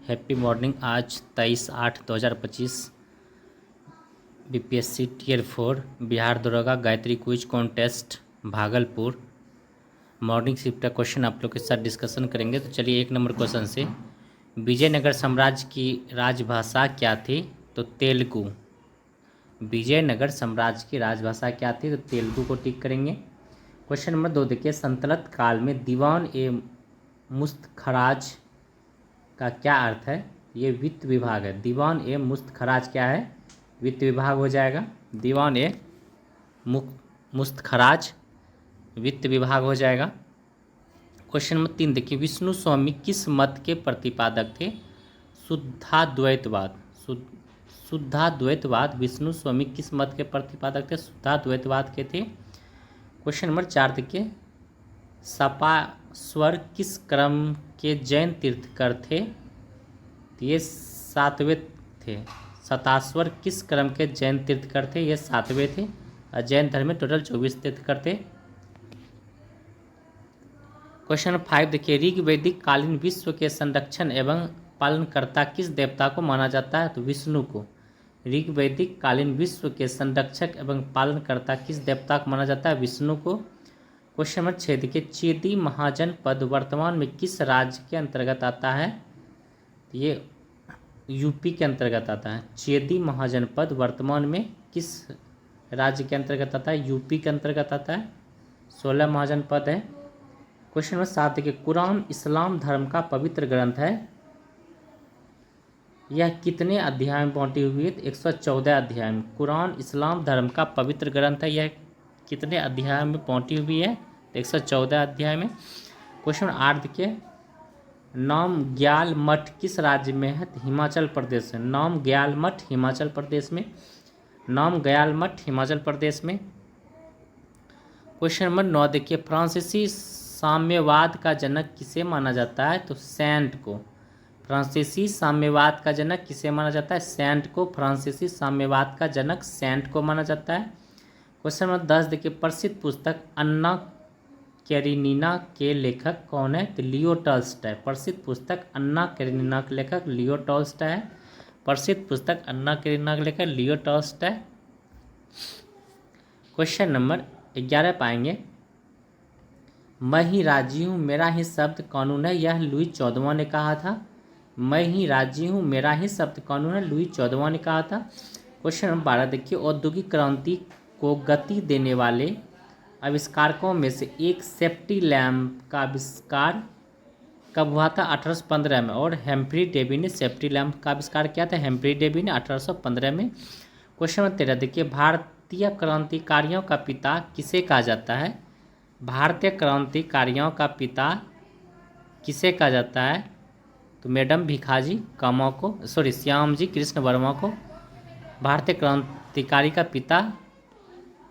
Happy morning. आज 23/8/2025 BPSC tier 4 Bihar दरोगा Gayatri quiz contest Bhagalpur morning shift का क्वेश्चन आप लोग के साथ डिस्कशन करेंगे। तो चलिए 1 नंबर क्वेश्चन से, विजयनगर साम्राज्य की राजभाषा क्या थी? तो तेलुगु। विजयनगर साम्राज्य की राजभाषा क्या थी? तो तेलुगु को टिक करेंगे। क्वेश्चन नंबर 2 देखिए, सल्तनत काल में दीवान ए मुस्तखराज का क्या अर्थ है? ये वित्त विभाग है। दीवान ए मुस्तखराज क्या है? वित्त विभाग हो जाएगा। दीवान ए मुस्तखराज वित्त विभाग हो जाएगा। क्वेश्चन नंबर 3 देखिए, विष्णु स्वामी किस मत के प्रतिपादक थे? शुद्धाद्वैतवाद। शुद्धाद्वैतवाद। विष्णु स्वामी किस मत के प्रतिपादक थे? शुद्धाद्वैतवाद के थे। क्वेश्चन नंबर 4 देखिए, सपास्वर किस क्रम के जैन तीर्थकर थे? तो ये 7वें थे। सतास्वर किस क्रम के जैन तीर्थकर थे? ये 7वें थे। और जैन धर्म में टोटल 24 तीर्थकर थे। क्वेश्चन नंबर 5 देखिए, ऋग वैदिक कालीन विश्व के संरक्षण एवं पालनकर्ता किस देवता को माना जाता है? तो विष्णु को। ऋग वैदिक कालीन विश्व के संरक्षक एवं पालनकर्ता किस देवता को माना जाता है? विष्णु को। क्वेश्चन नंबर 6 देखिए, चेदी महाजनपद वर्तमान में किस राज्य के अंतर्गत आता है? ये यूपी के अंतर्गत आता है। चेदी महाजनपद वर्तमान में किस राज्य के अंतर्गत आता है? यूपी के अंतर्गत आता है। 16 महाजनपद है। क्वेश्चन नंबर 7 देखिए, कुरान इस्लाम धर्म का पवित्र ग्रंथ है। यह कितने अध्याय में बांटी हुई है? 114 अध्याय में। कुरान इस्लाम धर्म का पवित्र ग्रंथ है। यह कितने अध्याय में बांटी हुई है? 114 अध्याय में। क्वेश्चन 8 देखिए, नामग्याल मठ किस राज्य में है? हिमाचल प्रदेश में। नामग्याल मठ हिमाचल प्रदेश में। नामग्याल मठ हिमाचल प्रदेश में। क्वेश्चन नंबर 9 देखिए, फ्रांसीसी साम्यवाद का जनक किसे माना जाता है? तो सेंट को। फ्रांसीसी साम्यवाद का जनक किसे माना जाता है? सेंट को। फ्रांसीसी साम्यवाद का जनक सेंट को माना जाता है। क्वेश्चन नंबर 10 देखिए, प्रसिद्ध पुस्तक अन्ना कैरेनिना के लेखक कौन है? तो लियो टॉल्स्टॉय। प्रसिद्ध पुस्तक अन्ना कैरेनिना के लेखक लियो टॉल्स्टॉय है। प्रसिद्ध पुस्तक अन्ना कैरेनिना के लेखक लियो टॉल्स्टॉय। क्वेश्चन नंबर 11 पाएंगे, मैं ही राजी हूँ मेरा ही शब्द कानून है, यह लुई 14वां ने कहा था। मैं ही राजी हूँ मेरा ही शब्द कानून है, लुई 14वां ने कहा था। क्वेश्चन नंबर 12 देखिए, औद्योगिक क्रांति को गति देने वाले आविष्कारकों में से एक सेफ्टी लैम्प का आविष्कार कब हुआ था? 1815 में। और हेम्फ्री डेवी ने सेफ्टी लैम्प का आविष्कार किया था। हेम्फ्री डेवी ने 1815 में। क्वेश्चन नंबर 13 देखिए, भारतीय क्रांतिकारियों का पिता किसे कहा जाता है? भारतीय क्रांतिकारियों का पिता किसे कहा जाता है? तो मैडम भिखाजी कामा को, श्यामजी कृष्ण वर्मा को। भारतीय क्रांतिकारी का पिता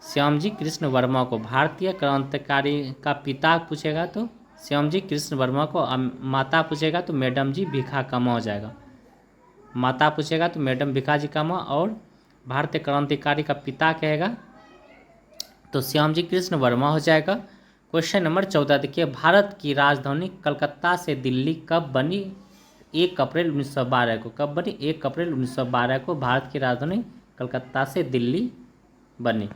श्यामजी कृष्ण वर्मा को। भारतीय क्रांतिकारी का पिता पूछेगा तो श्यामजी कृष्ण वर्मा को। माता पूछेगा तो मैडम जी भिखा कामा हो जाएगा। माता पूछेगा तो मैडम भिखाजी कामा। और भारतीय क्रांतिकारी का पिता कहेगा तो श्यामजी कृष्ण वर्मा हो जाएगा। क्वेश्चन नंबर 14 देखिए, भारत की राजधानी कलकत्ता से दिल्ली कब बनी? 1 अप्रैल 1912 को। कब बनी? 1 अप्रैल 1912 को भारत की राजधानी कलकत्ता से दिल्ली बनी।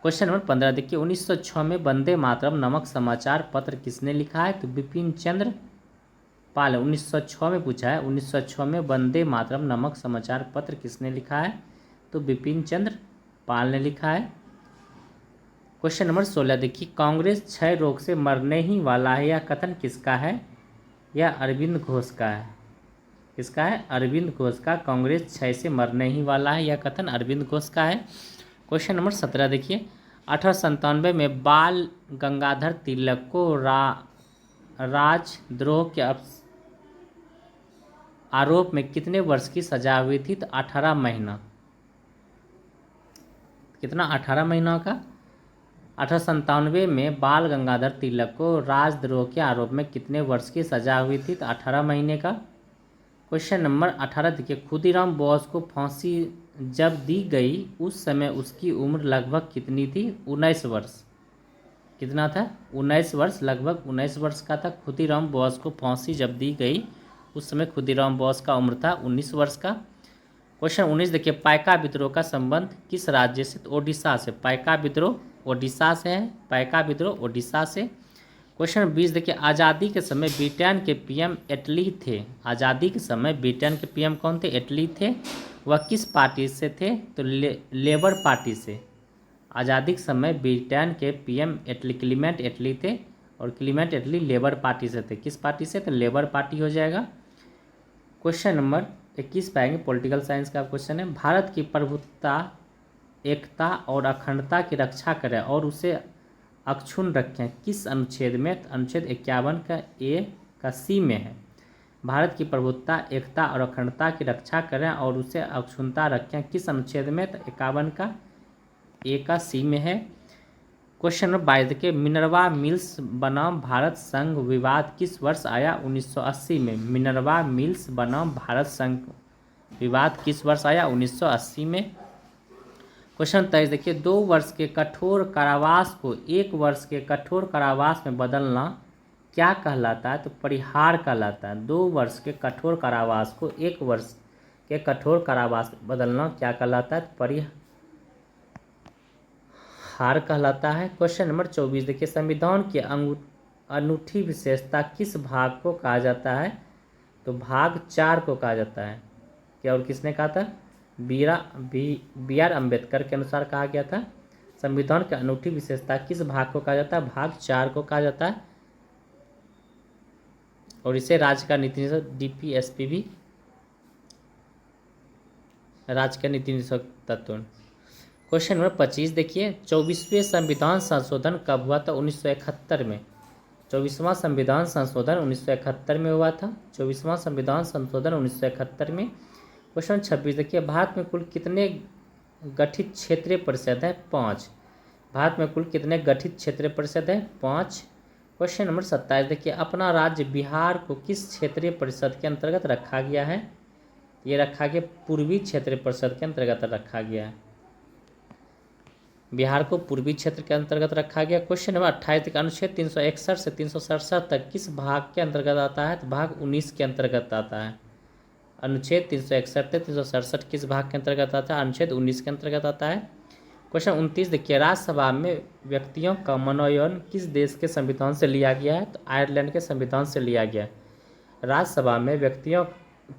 क्वेश्चन नंबर 15 देखिए, 1906 में वंदे मातरम नामक समाचार पत्र किसने लिखा है? तो बिपिन चंद्र पाल। 1906 में पूछा है, 1906 में वंदे मातरम नामक समाचार पत्र किसने लिखा है? तो बिपिन चंद्र पाल ने लिखा है। क्वेश्चन नंबर 16 देखिए, कांग्रेस क्षय रोग से मरने ही वाला है, यह कथन किसका है? यह अरविंद घोष का है। किसका है? अरविंद घोष का। कांग्रेस क्षय से मरने ही वाला है, यह कथन अरविंद घोष का है। क्वेश्चन नंबर 17 देखिए, 1897 में बाल गंगाधर तिलक को राजद्रोह के आरोप में कितने वर्ष की सजा हुई थी? तो 18 महीना। कितना? 18 महीना का। 1897 में बाल गंगाधर तिलक को राजद्रोह के आरोप में कितने वर्ष की सजा हुई थी? तो 18 महीने का। क्वेश्चन नंबर 18 देखिए, खुदीराम बोस को फांसी जब दी गई उस समय उसकी उम्र लगभग कितनी थी? 19 वर्ष। कितना था? 19 वर्ष। लगभग 19 वर्ष का था। खुदीराम बोस को फांसी जब दी गई उस समय खुदीराम बोस का उम्र था 19 वर्ष का। क्वेश्चन 19 देखिए, पाइका विद्रोह का संबंध किस राज्य से? तो ओडिशा से। पाइका विद्रोह ओडिशा से है, पाइका विद्रोह ओडिशा से। क्वेश्चन 20 देखिए, आज़ादी के समय ब्रिटेन के पीएम एटली थे। आज़ादी के समय ब्रिटेन के पीएम कौन थे? एटली थे। वह किस पार्टी से थे? तो लेबर पार्टी से। आज़ादी के समय ब्रिटेन के पीएम एटली क्लीमेंट एटली थे, और क्लीमेंट एटली लेबर पार्टी से थे। किस पार्टी से? तो लेबर पार्टी हो जाएगा। क्वेश्चन नंबर 21 पाएंगे, पॉलिटिकल साइंस का क्वेश्चन है। भारत की प्रभुत्ता, एकता और अखंडता की रक्षा करें और उसे अक्षुण्ण रखें किस अनुच्छेद में? अनुच्छेद 51 का ए का सी में है। भारत की प्रभुत्ता, एकता और अखंडता की रक्षा करें और उसे अक्षुण्णता रखें किस अनुच्छेद में? तो 51 का ए का सी में है। क्वेश्चन नंबर 22 देखिए, मिनर्वा मिल्स बनाम भारत संघ विवाद किस वर्ष आया? 1980 में। मिनर्वा मिल्स बनाम भारत संघ विवाद किस वर्ष आया? 1980 में। क्वेश्चन 23 देखिए, 2 वर्ष के कठोर कारावास को 1 वर्ष के कठोर कारावास में बदलना क्या कहलाता है? तो परिहार कहलाता है। 2 वर्ष के कठोर कारावास को 1 वर्ष के कठोर कारावास में बदलना क्या कहलाता है? परिहार कहलाता है। क्वेश्चन नंबर 24 देखिए, संविधान की अनूठी विशेषता किस भाग को कहा जाता है? तो भाग 4 को कहा जाता है। क्या और किसने कहा था? बी आर अम्बेडकर के अनुसार कहा गया था। संविधान की अनूठी विशेषता किस भाग को कहा जाता है? भाग 4 को कहा जाता है, और इसे राज्य का नीति निदेशक DPSP भी राज्य का नीति निदेशक तत्व। क्वेश्चन नंबर 25 देखिए, 24वें संविधान संशोधन कब हुआ था? 1971 में। 24वां संविधान संशोधन 1971 में हुआ था। 24वां संविधान संशोधन 1971 में। क्वेश्चन 26 देखिए, भारत में कुल कितने गठित क्षेत्रीय परिषद हैं? 5। भारत में कुल कितने गठित क्षेत्रीय परिषद हैं? 5। क्वेश्चन नंबर 27 देखिए, अपना राज्य बिहार को किस क्षेत्रीय परिषद के अंतर्गत रखा गया है? ये रखा गया पूर्वी क्षेत्रीय परिषद के अंतर्गत रखा गया है। बिहार को पूर्वी क्षेत्र के अंतर्गत रखा गया। क्वेश्चन नंबर 28 तक, अनुच्छेद 361 से 367 तक किस भाग के अंतर्गत आता है? तो भाग 19 के अंतर्गत आता है। अनुच्छेद 361 से 367 किस भाग के अंतर्गत आता है? अनुच्छेद 19 के अंतर्गत आता है। क्वेश्चन 29 देखिए, राज्यसभा में व्यक्तियों का मनोनयन किस देश के संविधान से लिया गया है? तो आयरलैंड के संविधान से लिया गया। राज्यसभा में व्यक्तियों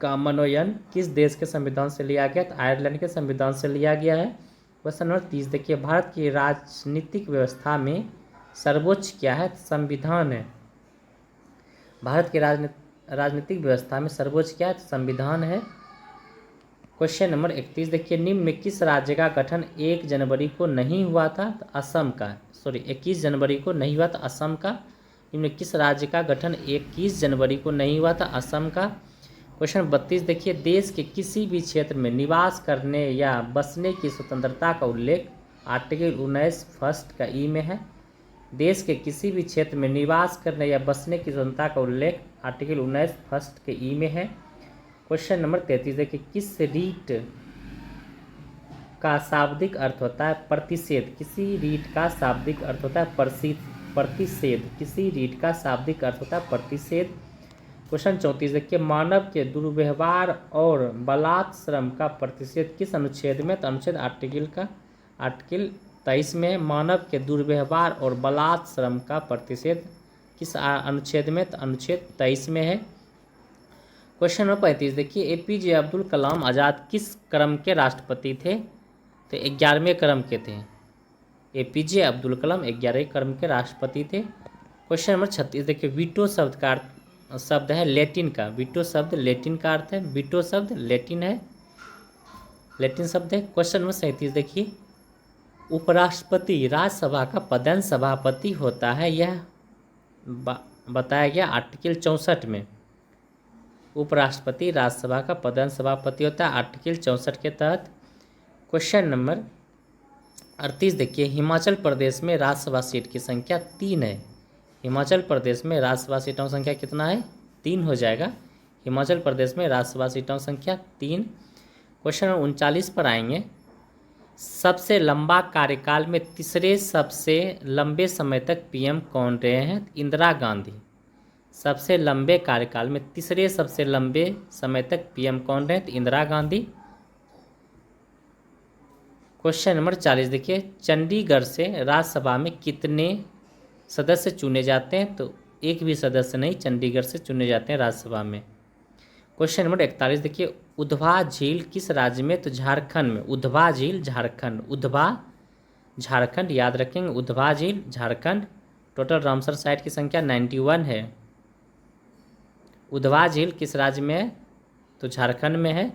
का मनोनयन किस देश के संविधान से लिया गया? तो आयरलैंड के संविधान से लिया गया है। क्वेश्चन नंबर 30 देखिए, भारत की राजनीतिक व्यवस्था में सर्वोच्च क्या है? संविधान है। भारत की राजनीतिक व्यवस्था में सर्वोच्च क्या है? संविधान है। क्वेश्चन नंबर 31 देखिए, निम्न में किस राज्य का गठन 1 जनवरी को नहीं हुआ था? तो असम का। 21 जनवरी को नहीं हुआ था असम का। निम्न किस राज्य का गठन 21 जनवरी को नहीं हुआ था? असम का। क्वेश्चन 32 देखिए, देश के किसी भी क्षेत्र में निवास करने या बसने की स्वतंत्रता का उल्लेख आर्टिकल 19 फर्स्ट का ई में है। देश के किसी भी क्षेत्र में निवास करने या बसने की स्वतंत्रता का उल्लेख आर्टिकल 19 फर्स्ट के ई में है। क्वेश्चन नंबर 33 देखिए, किस रीट का शाब्दिक अर्थ होता है? प्रतिषेध। किसी रीट का शाब्दिक अर्थ होता है प्रतिषेध। किसी रीट का शाब्दिक अर्थ होता है प्रतिषेध। क्वेश्चन 34 देखिए, मानव के दुर्व्यवहार और बलात्श्रम का प्रतिषेध किस अनुच्छेद में? तो अनुच्छेद आर्टिकल 23 में। मानव के दुर्व्यवहार और बलात्श्रम का प्रतिषेध किस अनुच्छेद में? तो अनुच्छेद 23 में है। क्वेश्चन नंबर 35 देखिए, APJ अब्दुल कलाम आज़ाद किस क्रम के राष्ट्रपति थे? तो 11वें क्रम के थे। APJ अब्दुल कलाम 11वें क्रम के राष्ट्रपति थे। क्वेश्चन नंबर 36 देखिए, वीटो शब्द का शब्द है लैटिन का। वीटो शब्द लैटिन का अर्थ है। वीटो शब्द लैटिन है, लैटिन शब्द है। क्वेश्चन नंबर 37 देखिए, उपराष्ट्रपति राज्यसभा का पदेन सभापति होता है, यह बताया गया आर्टिकल 64 में। उपराष्ट्रपति राज्यसभा का पदेन सभापति होता है आर्टिकल 64 के तहत। क्वेश्चन नंबर 38 देखिए, हिमाचल प्रदेश में राज्यसभा सीट की संख्या 3 है। हिमाचल प्रदेश में राज्यसभा सीटों की संख्या कितना है? 3 हो जाएगा। हिमाचल प्रदेश में राज्यसभा सीटों की संख्या 3। क्वेश्चन 39 पर आएंगे, सबसे लंबा कार्यकाल में तीसरे सबसे लंबे समय तक PM कौन रहे हैं? इंदिरा गांधी। सबसे लंबे कार्यकाल में तीसरे सबसे लंबे समय तक पीएम कौन रहे? तो इंदिरा गांधी। क्वेश्चन नंबर 40 देखिए, चंडीगढ़ से राज्यसभा में कितने सदस्य चुने जाते हैं? तो एक भी सदस्य नहीं चंडीगढ़ से चुने जाते हैं राज्यसभा में। क्वेश्चन नंबर 41 देखिए, उधवा झील किस राज्य में? तो झारखंड में। उधवा झील झारखंड, उधवा झारखंड याद रखेंगे, उधवा झील झारखंड। टोटल रामसर साइट की संख्या 91 है। उधवा झील किस राज्य में है? तो झारखंड में है।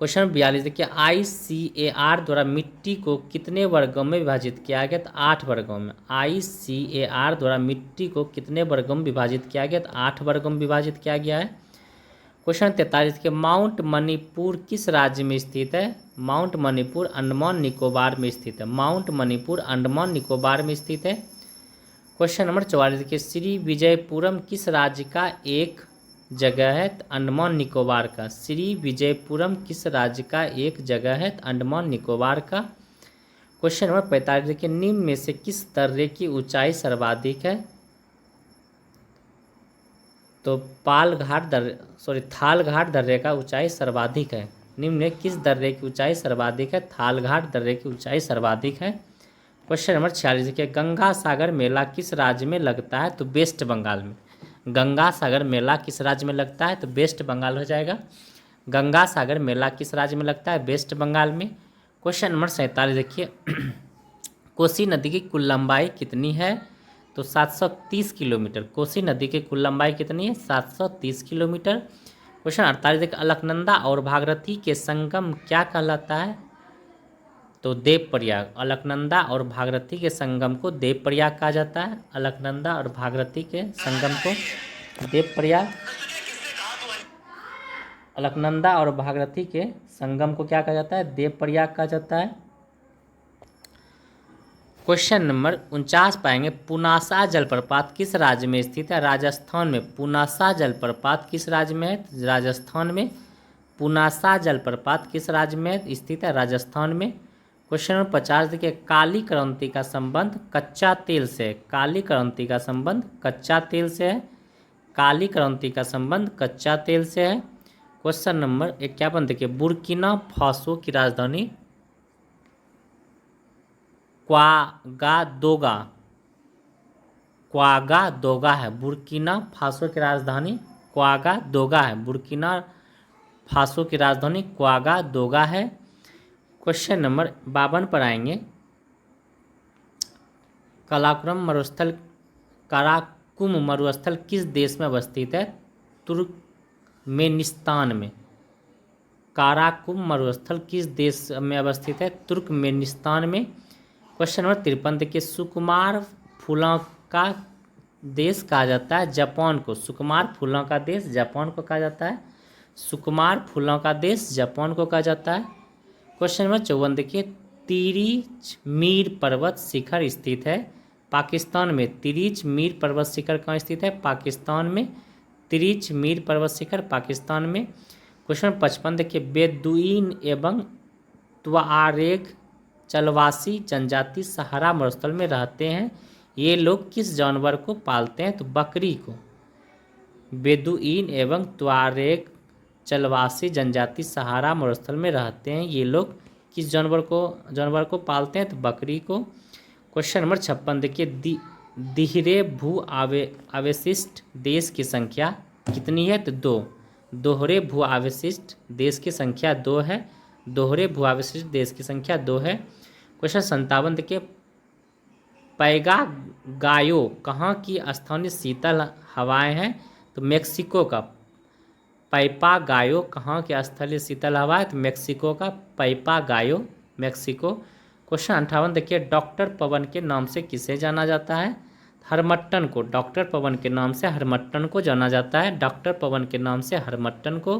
क्वेश्चन 42 देखिए, ICAR द्वारा मिट्टी को कितने वर्गों में विभाजित किया गया? तो 8 वर्गों में। ICAR द्वारा मिट्टी को कितने वर्गों में विभाजित किया गया? तो 8 वर्गों में विभाजित किया गया है। क्वेश्चन 43 के, माउंट मणिपुर किस राज्य में स्थित है? माउंट मणिपुर अंडमान निकोबार में स्थित है। माउंट मणिपुर अंडमान निकोबार में स्थित है। क्वेश्चन नंबर 44 के, श्री विजयपुरम किस राज्य का एक जगह है? तो अंडमान निकोबार का। श्री विजयपुरम किस राज्य का एक जगह है? तो अंडमान निकोबार का। क्वेश्चन नंबर 45 देखिए, निम्न में से किस दर्रे की ऊंचाई सर्वाधिक है? तो थालघाट दर्रे का ऊंचाई सर्वाधिक है। निम्न में किस दर्रे की ऊंचाई सर्वाधिक है? थालघाट दर्रे की ऊंचाई सर्वाधिक है। क्वेश्चन नंबर 46 देखिए, गंगा सागर मेला किस राज्य में लगता है? तो वेस्ट बंगाल में। गंगा सागर मेला किस राज्य में लगता है? तो वेस्ट बंगाल हो जाएगा। गंगा सागर मेला किस राज्य में लगता है? वेस्ट बंगाल में। क्वेश्चन नंबर 47 देखिए, कोसी नदी की कुल लंबाई कितनी है? तो 730 किलोमीटर। कोसी नदी की कुल लंबाई कितनी है? 730 किलोमीटर। क्वेश्चन 48 देखिए, अलकनंदा और भागीरथी के संगम क्या कहलाता है? तो देवप्रयाग। अलकनंदा और भागीरथी के संगम को देवप्रयाग कहा जाता है। अलकनंदा और भागीरथी के संगम को देवप्रयाग। अलकनंदा और भागीरथी के संगम को क्या कहा जाता है? देवप्रयाग कहा जाता है। क्वेश्चन नंबर 49 पाएंगे, पुनासा जलप्रपात किस राज्य में स्थित है? राजस्थान में। पुनासा जलप्रपात किस राज्य में है? राजस्थान में। पुनासा जलप्रपात किस राज्य में स्थित है? राजस्थान में। क्वेश्चन नंबर 50 देखिए, काली क्रांति का संबंध कच्चा तेल से है। काली क्रांति का संबंध कच्चा तेल से है। काली क्रांति का संबंध कच्चा तेल से है। क्वेश्चन नंबर 51 देखिए, बुर्किना फासो की राजधानी क्वागादोगा। क्वागादोगा है। बुर्किना फासो की राजधानी क्वागादोगा है। बुर्किना फासो की राजधानी क्वागादोगा है। क्वेश्चन नंबर 52 पर आएंगे, काराकुम मरुस्थल किस देश में अवस्थित है? तुर्कमेनिस्तान में। काराकुम मरुस्थल किस देश में अवस्थित है? तुर्कमेनिस्तान में। क्वेश्चन नंबर 53 देखिए, सुकुमार फूलों का देश कहा जाता है जापान को। सुकुमार फूलों का देश जापान को कहा जाता है। सुकुमार फूलों का देश जापान को कहा जाता है। क्वेश्चन नंबर 54 देखिए, तिरिचमीर पर्वत शिखर स्थित है पाकिस्तान में। तिरिचमीर पर्वत शिखर कहाँ स्थित है? पाकिस्तान में। तिरिचमीर पर्वत शिखर पाकिस्तान में। क्वेश्चन 55 देखिए, बेदुइन एवं तुआरेग चलवासी जनजाति सहारा मरुस्थल में रहते हैं। ये लोग किस जानवर को पालते हैं? तो बकरी को। बेदुइन एवं तुआरेग चलवासी जनजाति सहारा मरुस्थल में रहते हैं। ये लोग किस जानवर को पालते हैं? तो बकरी को। क्वेश्चन नंबर 56 देखिए, दिहरे भू अवशिष्ट देश की संख्या कितनी है? तो 2। दोहरे भू अवशिष्ट देश की संख्या 2 है। दोहरे भू अवशिष्ट देश की संख्या 2 है। क्वेश्चन 57 देखिए, पैगागायो कहाँ की स्थानीय शीतल हवाएं हैं? तो मेक्सिको का। पैपागायो कहाँ के स्थलीय शीतल हवा है? तो मेक्सिको का पैपागायो, मेक्सिको। क्वेश्चन 58 देखिए, डॉक्टर पवन के नाम से किसे जाना जाता है? हरमट्टन को। डॉक्टर पवन के नाम से हरमट्टन को जाना जाता है। डॉक्टर पवन के नाम से हरमट्टन को।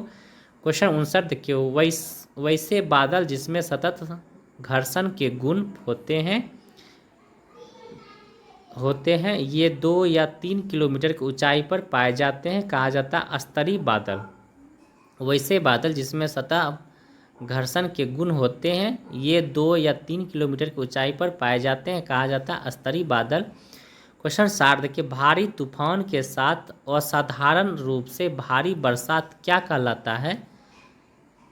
क्वेश्चन 59 देखिए, वैसे बादल जिसमें सतत घर्षण के गुण होते हैं ये 2 या 3 किलोमीटर की ऊंचाई पर पाए जाते हैं, कहा जाता है स्तरीय बादल। वैसे बादल जिसमें सतह घर्षण के गुण होते हैं ये 2 या 3 किलोमीटर की ऊंचाई पर पाए जाते हैं, कहा जाता है स्तरीय बादल। क्वेश्चन 60 देखिए, भारी तूफान के साथ असाधारण रूप से भारी बरसात क्या कहलाता है?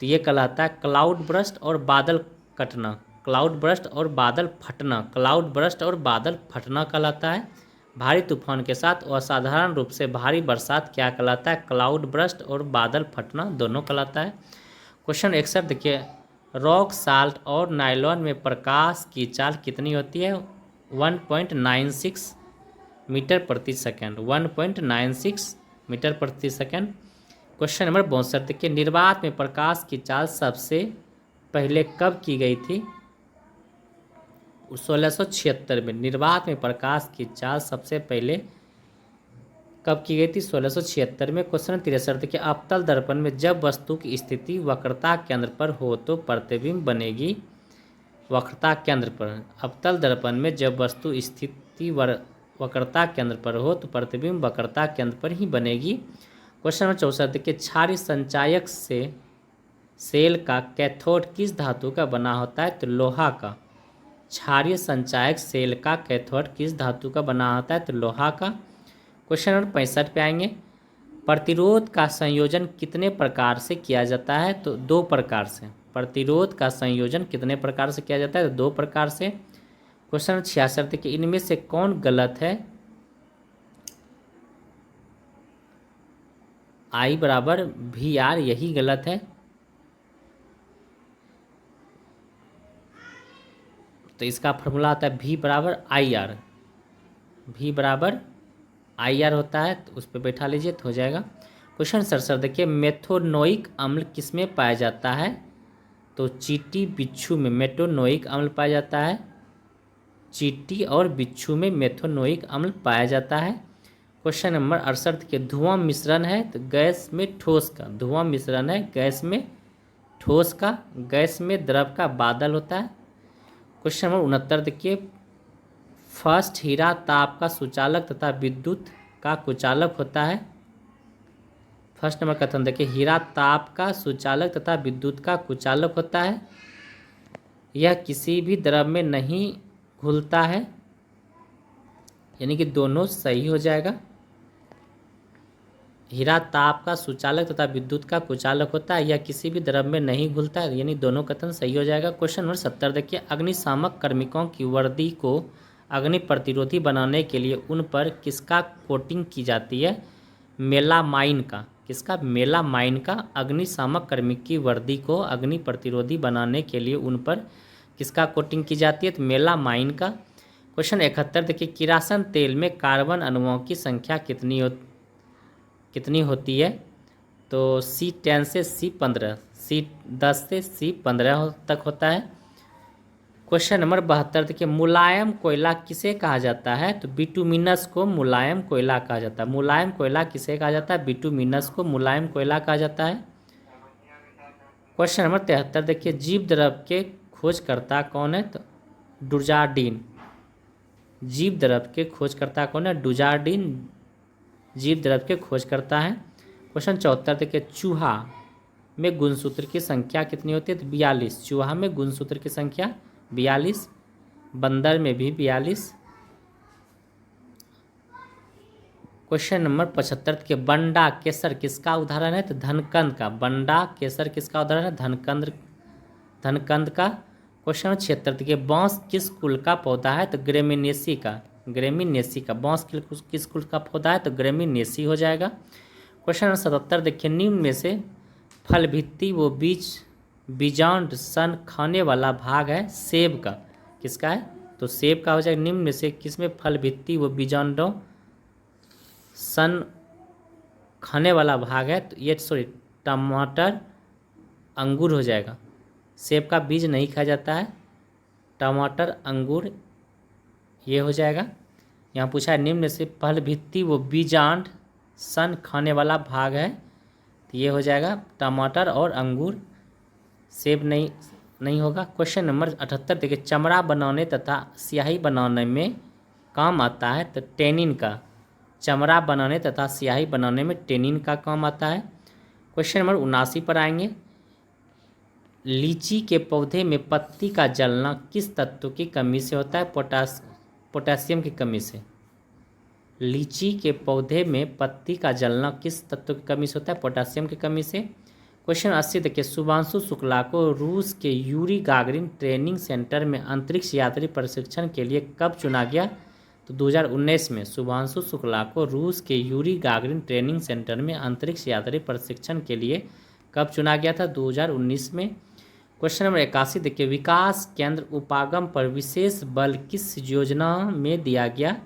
तो ये कहलाता है क्लाउड बर्स्ट और बादल कटना। क्लाउड बर्स्ट और बादल फटना, क्लाउड बर्स्ट और बादल फटना कहलाता है। भारी तूफान के साथ असाधारण रूप से भारी बरसात क्या कहलाता है? क्लाउड बर्स्ट और बादल फटना दोनों कहलाता है। क्वेश्चन 61 देखिए, रॉक साल्ट और नायलॉन में प्रकाश की चाल कितनी होती है? 1.96 मीटर प्रति सेकंड, 1.96 मीटर प्रति सेकंड। क्वेश्चन नंबर 62 देखिए, निर्वात में प्रकाश की चाल सबसे पहले कब की गई थी? 1676 में निर्वात में प्रकाश की चाल सबसे पहले कब की गई थी? 1676 में। क्वेश्चन 63 देखिए, अवतल दर्पण में जब वस्तु की स्थिति वक्रता केंद्र पर हो तो प्रतिबिंब बनेगी वक्रता केंद्र पर। अवतल दर्पण में जब वस्तु स्थिति वक्रता केंद्र पर हो तो प्रतिबिंब वक्रता केंद्र पर ही बनेगी। क्वेश्चन नंबर 64 देखिए, क्षारीय संचायक से सेल का कैथोड किस धातु का बना होता है? तो लोहा का। क्षारीय संचायक सेल का कैथोड किस धातु का बना होता है? तो लोहा का। क्वेश्चन नंबर 65 पे आएंगे, प्रतिरोध का संयोजन कितने प्रकार से किया जाता है? तो 2 प्रकार से। प्रतिरोध का संयोजन कितने प्रकार से किया जाता है? तो 2 प्रकार से। क्वेश्चन 66 देखिए, इनमें से कौन गलत है? I बराबर VR, यही गलत है। तो इसका फॉर्मूला आता है V बराबर IR, V बराबर IR होता है, तो उस पर बैठा लीजिए तो हो जाएगा। क्वेश्चन 67 देखिए, मेथोनोइक अम्ल किसमें पाया जाता है? तो चींटी बिच्छू में मेथोनोइक अम्ल पाया जाता है। चींटी और बिच्छू में मेथोनोइक अम्ल पाया जाता है। क्वेश्चन नंबर 68 के, धुआं मिश्रण है तो गैस में ठोस का, धुआं मिश्रण है गैस में ठोस का, गैस में द्रव का बादल होता है। क्वेश्चन नंबर 69 देखिए, फर्स्ट हीरा ताप का सुचालक तथा विद्युत का कुचालक होता है। फर्स्ट नंबर कथन देखिए, हीरा ताप का सुचालक तथा विद्युत का कुचालक होता है। यह किसी भी द्रव में नहीं घुलता है, यानी कि दोनों सही हो जाएगा। हीरा ताप का सुचालक तथा विद्युत का कुचालक होता है, यह किसी भी द्रव में नहीं घुलता है, यानी दोनों कथन सही हो जाएगा। क्वेश्चन नंबर 70 देखिए, अग्निशामक कार्मिकों की वर्दी को अग्नि प्रतिरोधी बनाने के लिए उन पर किसका कोटिंग की जाती है? मेलामाइन का। किसका? मेलामाइन का। अग्निशामक कार्मिक की वर्दी को अग्नि प्रतिरोधी बनाने के लिए उन पर किसका कोटिंग की जाती है? तो मेलामाइन का। क्वेश्चन 71 देखिए, किरासन तेल में कार्बन अणुओं की संख्या कितनी होती है? तो C10 से C15, C10 से C15 तक होता है। क्वेश्चन नंबर 72 देखिए, मुलायम कोयला किसे कहा जाता है? तो बिटुमिनस को मुलायम कोयला कहा जाता है। मुलायम कोयला किसे कहा जाता है? बिटुमिनस को मुलायम कोयला कहा जाता है। क्वेश्चन नंबर 73 देखिए, जीव द्रव के खोजकर्ता कौन है? तो डुजार्डिन। जीव द्रव के खोजकर्ता कौन है? डुजार्डिन जीव द्रव के खोजकर्ता है। क्वेश्चन 74 देखिए, चूहा में गुणसूत्र की संख्या कितनी होती है? तो 42। चूहा में गुणसूत्र की संख्या 42, बंदर में भी 42। क्वेश्चन नंबर 75 के, बंडा केसर किसका उदाहरण है? तो धनकंद का। बंडा केसर किसका उदाहरण है? धनकंद का। क्वेश्चन नंबर 76 के, बांस किस कुल का पौधा है? तो ग्रेमिनेसी का। ग्रेमिनेसी का। बांस किस कुल का पौधा है? तो ग्रेमिनेसी हो जाएगा। क्वेश्चन नंबर 77 देखिए, निम्न में से फल भित्ति वो बीजांड सन खाने वाला भाग है सेब का, किसका है? तो सेब का हो जाएगा। निम्न में से किसमें फल भित्ति वो बीजांडों सन खाने वाला भाग है? तो ये टमाटर अंगूर हो जाएगा। सेब का बीज नहीं खाया जाता है, टमाटर अंगूर ये हो जाएगा। यहाँ पूछा है निम्न से फल भित्ति वो बीजांड सन खाने वाला भाग है, तो ये हो जाएगा टमाटर और अंगूर, सेब नहीं होगा। क्वेश्चन नंबर 78 देखिए, चमड़ा बनाने तथा स्याही बनाने में काम आता है तो टेनिन का। चमड़ा बनाने तथा स्याही बनाने में टेनिन का काम आता है। क्वेश्चन नंबर 79 पर आएंगे, लीची के पौधे में पत्ती का जलना किस तत्व की कमी से होता है? पोटासियम की कमी से। लीची के पौधे में पत्ती का जलना किस तत्व की कमी से होता है? पोटासियम की कमी से। क्वेश्चन 80 देखिए, शुभांशु शुक्ला को रूस के यूरी गागरिन ट्रेनिंग सेंटर में अंतरिक्ष यात्री प्रशिक्षण के लिए कब चुना गया? तो 2019 में शुभांशु शुक्ला को रूस के यूरी गागरिन ट्रेनिंग सेंटर में अंतरिक्ष यात्री प्रशिक्षण के लिए कब चुना गया था? 2019 में। क्वेश्चन नंबर 81 देखिए, विकास केंद्र उपागम पर विशेष बल किस योजना में दिया गया?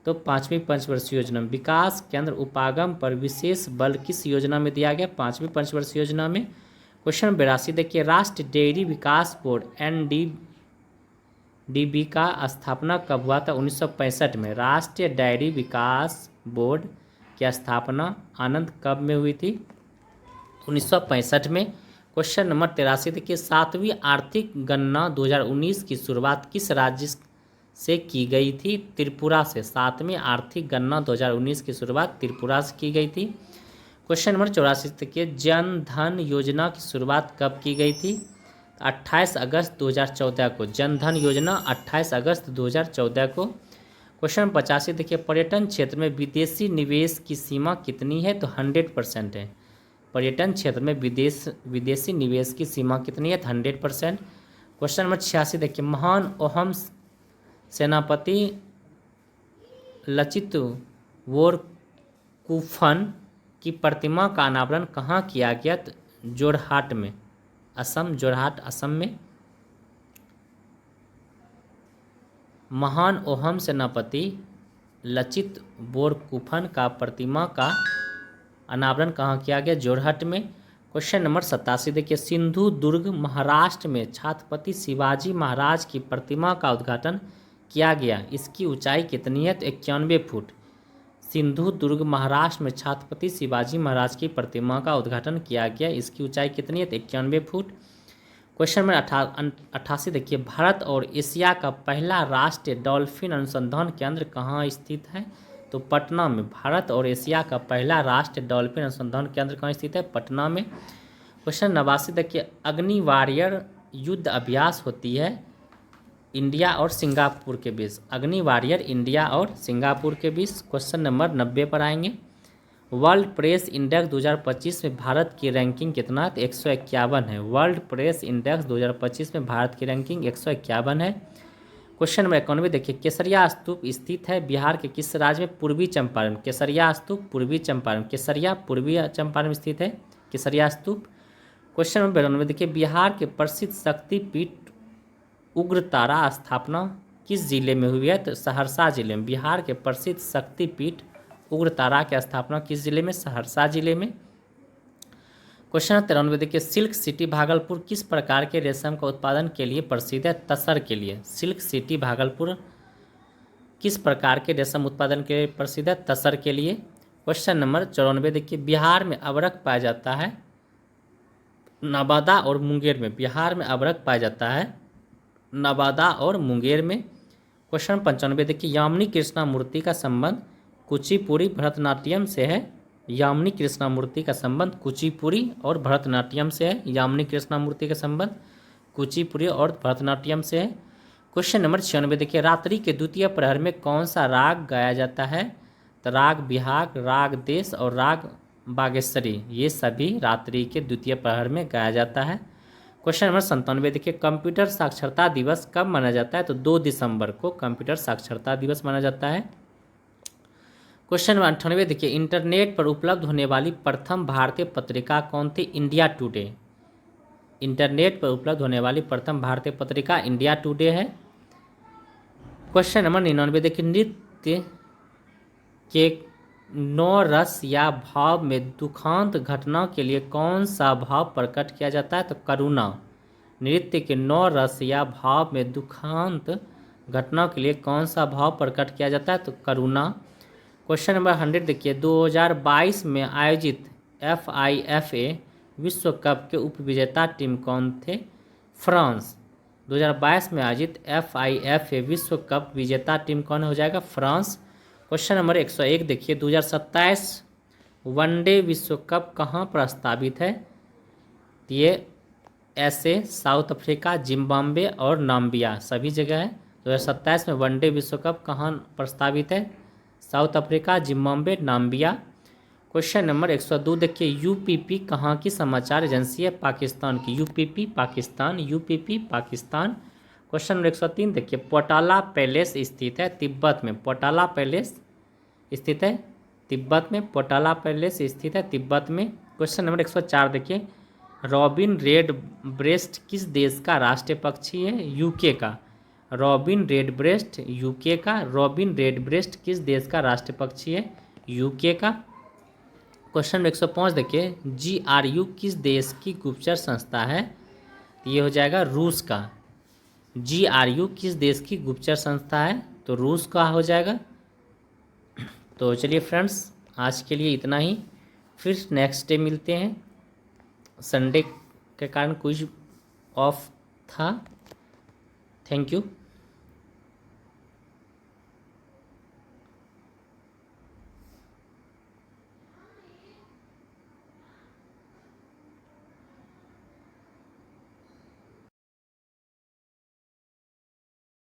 तो 5वीं पंचवर्षीय योजना में। विकास केंद्र उपागम पर विशेष बल किस योजना में दिया गया? 5वीं पंचवर्षीय योजना में। क्वेश्चन 82 देखिए, राष्ट्रीय डेयरी विकास बोर्ड NDDB का स्थापना कब हुआ था? 1965 में। राष्ट्रीय डेयरी विकास बोर्ड की स्थापना आनंद कब में हुई थी? 1965 में। क्वेश्चन नंबर 83 देखिए, 7वीं आर्थिक गणना 2019 की शुरुआत किस राज्य से की गई थी? त्रिपुरा से। 7वीं आर्थिक गणना 2019 की शुरुआत त्रिपुरा से की गई थी। क्वेश्चन नंबर 84 देखिए, जन धन योजना की शुरुआत कब की गई थी? 28 अगस्त 2014 को। जन धन योजना 28 अगस्त 2014 को। क्वेश्चन 85 देखिए, पर्यटन क्षेत्र में विदेशी निवेश की सीमा कितनी है? तो 100% है। पर्यटन क्षेत्र में विदेशी निवेश की सीमा कितनी है? 100%। क्वेश्चन नंबर 86 देखिए, महान अहोम सेनापति लचित बोरफुकन की प्रतिमा का अनावरण कहाँ किया गया? जोरहाट में, असम। जोरहाट असम में। महान अहोम सेनापति लचित बोरफुकन का प्रतिमा का अनावरण कहाँ किया गया? जोरहाट में। क्वेश्चन नंबर 87 देखिए, सिंधु दुर्ग महाराष्ट्र में छत्रपति शिवाजी महाराज की प्रतिमा का उद्घाटन किया गया, इसकी ऊंचाई कितनी है? तो 91 फुट। सिंधु दुर्ग महाराष्ट्र में छत्रपति शिवाजी महाराज की प्रतिमा का उद्घाटन किया गया, इसकी ऊंचाई कितनी है? तो 91 फुट। क्वेश्चन नंबर 88 देखिए, भारत और एशिया का पहला राष्ट्रीय डॉल्फिन अनुसंधान केंद्र कहाँ स्थित है? तो पटना में। भारत और एशिया का पहला राष्ट्रीय डॉल्फिन अनुसंधान केंद्र कहाँ स्थित है? पटना में। क्वेश्चन 89 देखिए, अग्नि वॉरियर युद्ध अभ्यास होती है इंडिया और सिंगापुर के बीच। अग्नि वॉरियर इंडिया और सिंगापुर के बीच। क्वेश्चन नंबर 90 पर आएंगे, वर्ल्ड प्रेस इंडेक्स 2025 में भारत की रैंकिंग कितना? तो 151 है। वर्ल्ड प्रेस इंडेक्स 2025 में भारत की रैंकिंग 151 है। क्वेश्चन नंबर 91 देखिए, केसरिया स्तूप स्थित है बिहार के किस राज्य में? पूर्वी चंपारण। केसरिया स्तूप पूर्वी चंपारण। केसरिया पूर्वी चंपारण में स्थित है केसरिया स्तूप। क्वेश्चन नंबर 92 देखिए, बिहार के प्रसिद्ध शक्तिपीठ उग्रतारा स्थापना किस जिले में हुई है? तो सहरसा जिले में। बिहार के प्रसिद्ध शक्तिपीठ उग्रतारा की स्थापना किस जिले में? सहरसा जिले में। क्वेश्चन 93 देखिए, सिल्क सिटी भागलपुर किस प्रकार के रेशम का उत्पादन के लिए प्रसिद्ध है? तसर के लिए। सिल्क सिटी भागलपुर किस प्रकार के रेशम उत्पादन के लिए प्रसिद्ध है? तसर के लिए। क्वेश्चन नंबर 94 देखिए, बिहार में अबरख पाया जाता है नवादा और मुंगेर में। बिहार में अबरख पाया जाता है नवादा और मुंगेर में। क्वेश्चन 95 देखिए, यामिनी कृष्णामूर्ति का संबंध कुचिपुड़ी भरतनाट्यम से है। यामिनी कृष्णामूर्ति का संबंध कुचिपुड़ी और भरतनाट्यम से है। यामिनी कृष्णामूर्ति का संबंध कुचिपुड़ी और भरतनाट्यम से है। क्वेश्चन नंबर 96 देखिए, रात्रि के द्वितीय प्रहर में कौन सा राग गाया जाता है? तो राग बिहाग, राग देश और राग बागेश्वरी, ये सभी रात्रि के द्वितीय प्रहर में गाया जाता है। क्वेश्चन नंबर 97 देखिए, कंप्यूटर साक्षरता दिवस कब मनाया जाता है? तो 2 दिसंबर को कंप्यूटर साक्षरता दिवस मनाया जाता है। क्वेश्चन नंबर 98 देखिए, इंटरनेट पर उपलब्ध होने वाली प्रथम भारतीय पत्रिका कौन थी? India today. इंटरनेट पर उपलब्ध होने वाली प्रथम भारतीय पत्रिका इंडिया टुडे है। क्वेश्चन नंबर 99 देखिए, नृत्य के 9 रस या भाव में दुखांत घटना के लिए कौन सा भाव प्रकट किया जाता है? तो करुणा। नृत्य के 9 रस या भाव में दुखांत घटना के लिए कौन सा भाव प्रकट किया जाता है? तो करुणा। क्वेश्चन नंबर 100 देखिए, 2022 में आयोजित FIFA विश्व कप के उपविजेता टीम कौन थे? फ्रांस। 2022 में आयोजित FIFA विश्व कप विजेता टीम कौन हो जाएगा? फ्रांस। क्वेश्चन नंबर 101 देखिए, 2027 वनडे विश्व कप कहाँ प्रस्तावित है? ये ऐसे साउथ अफ्रीका, जिम्बाब्वे और नाम्बिया सभी जगह है। 2027 में वनडे विश्व कप कहाँ प्रस्तावित है? South Africa, Zimbabwe, Namibia. Question number 102 देखिए, यूपीपी कहाँ की समाचार एजेंसी है? पाकिस्तान की। UPP Pakistan, UPP Pakistan. Question number 103 देखिए, पोटाला पैलेस स्थित है तिब्बत में। पोटाला पैलेस स्थित है तिब्बत में। पोटाला पैलेस स्थित है तिब्बत में। क्वेश्चन नंबर 104 देखिए, रॉबिन रेड ब्रेस्ट किस देश का राष्ट्रीय पक्षी है? यूके का। रॉबिन रेड ब्रेस्ट यूके का। रॉबिन रेड ब्रेस्ट किस देश का राष्ट्रीय पक्षी है? यूके का। क्वेश्चन नंबर 105 देखिए, GRU किस देश की गुप्तचर संस्था है? ये हो जाएगा रूस का। GRU किस देश की गुप्तचर संस्था है? तो रूस का हो जाएगा। तो चलिए फ्रेंड्स, आज के लिए इतना ही, फिर नेक्स्ट डे मिलते हैं। संडे के कारण कुछ ऑफ था। Thank you.